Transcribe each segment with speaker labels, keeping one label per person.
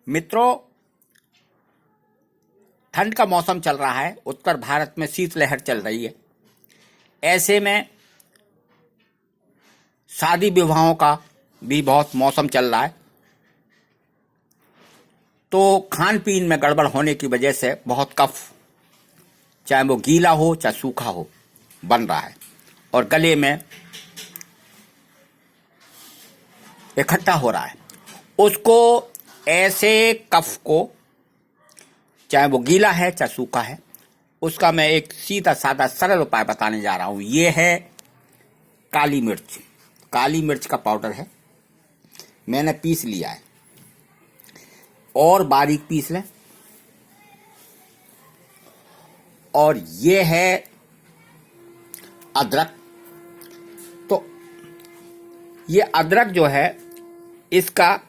Speaker 1: मित्रों, ठंड का मौसम चल रहा है। उत्तर भारत में शीतलहर चल रही है। ऐसे में शादी विवाहों का भी बहुत मौसम चल रहा है, तो खान पीन में गड़बड़ होने की वजह से बहुत कफ, चाहे वो गीला हो चाहे सूखा हो, बन रहा है और गले में इकट्ठा हो रहा है। उसको ऐसे कफ को, चाहे वो गीला है चाहे सूखा है, उसका मैं एक सीधा साधा सरल उपाय बताने जा रहा हूं। ये है काली मिर्च। काली मिर्च का पाउडर है, मैंने पीस लिया है और बारीक पीस लें। और ये है अदरक। तो ये अदरक जो है, इसका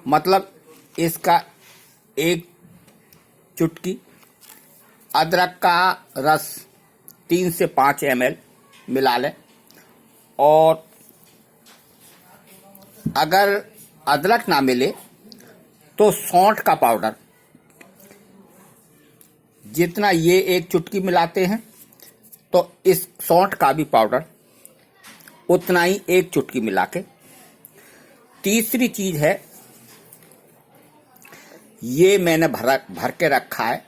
Speaker 1: मतलब इसका एक चुटकी अदरक का रस 3 से 5 ml मिला लें। और अगर अदरक ना मिले तो सौंठ का पाउडर, जितना ये एक चुटकी मिलाते हैं तो इस सौंठ का भी पाउडर उतना ही एक चुटकी मिला के। तीसरी चीज है, ये मैंने भर के रखा है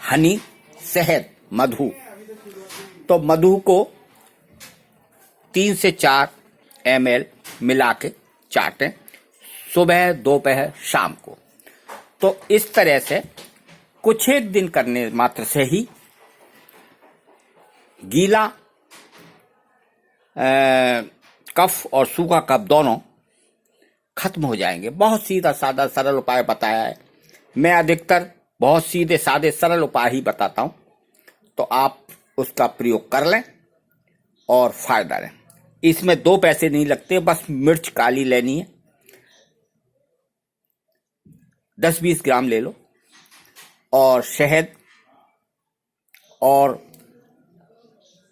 Speaker 1: हनी, शहद, मधु। तो मधु को 3 से 4 ml मिला के चाटें, सुबह, दोपहर, शाम को। तो इस तरह से कुछ एक दिन करने मात्र से ही गीला कफ और सूखा कफ दोनों खत्म हो जाएंगे। बहुत सीधा साधा सरल उपाय बताया है। मैं अधिकतर बहुत सीधे साधे सरल उपाय ही बताता हूं, तो आप उसका प्रयोग कर लें और फायदा लें। इसमें 2 पैसे नहीं लगते, बस मिर्च काली लेनी है, 10-20 ग्राम ले लो, और शहद और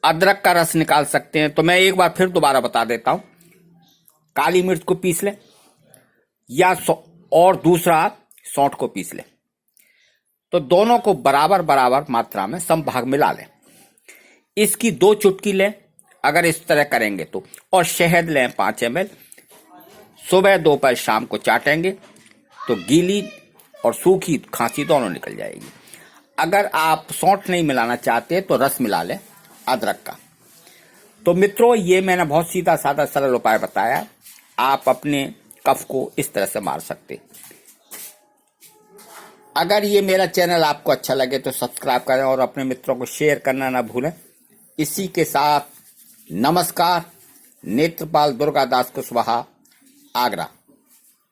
Speaker 1: अदरक का रस निकाल सकते हैं। तो मैं एक बार फिर दोबारा बता देता हूं। काली मिर्च को पीस लें या और दूसरा सौंठ को पीस लें। तो दोनों को बराबर बराबर मात्रा में समभाग मिला लें। इसकी 2 चुटकी लें अगर इस तरह करेंगे तो, और शहद लें 5 ml। सुबह, दोपहर, शाम को चाटेंगे तो गीली और सूखी खांसी दोनों निकल जाएगी। अगर आप सौंठ नहीं मिलाना चाहते तो रस मिला लें अदरक का। तो मित्रों, ये मैंने बहुत सीधा साधा सरल उपाय बताया। आप अपने कफ को इस तरह से मार सकते। अगर ये मेरा चैनल आपको अच्छा लगे तो सब्सक्राइब करें और अपने मित्रों को शेयर करना ना भूलें। इसी के साथ नमस्कार। नेत्रपाल दुर्गादास कुशवाहा, आगरा।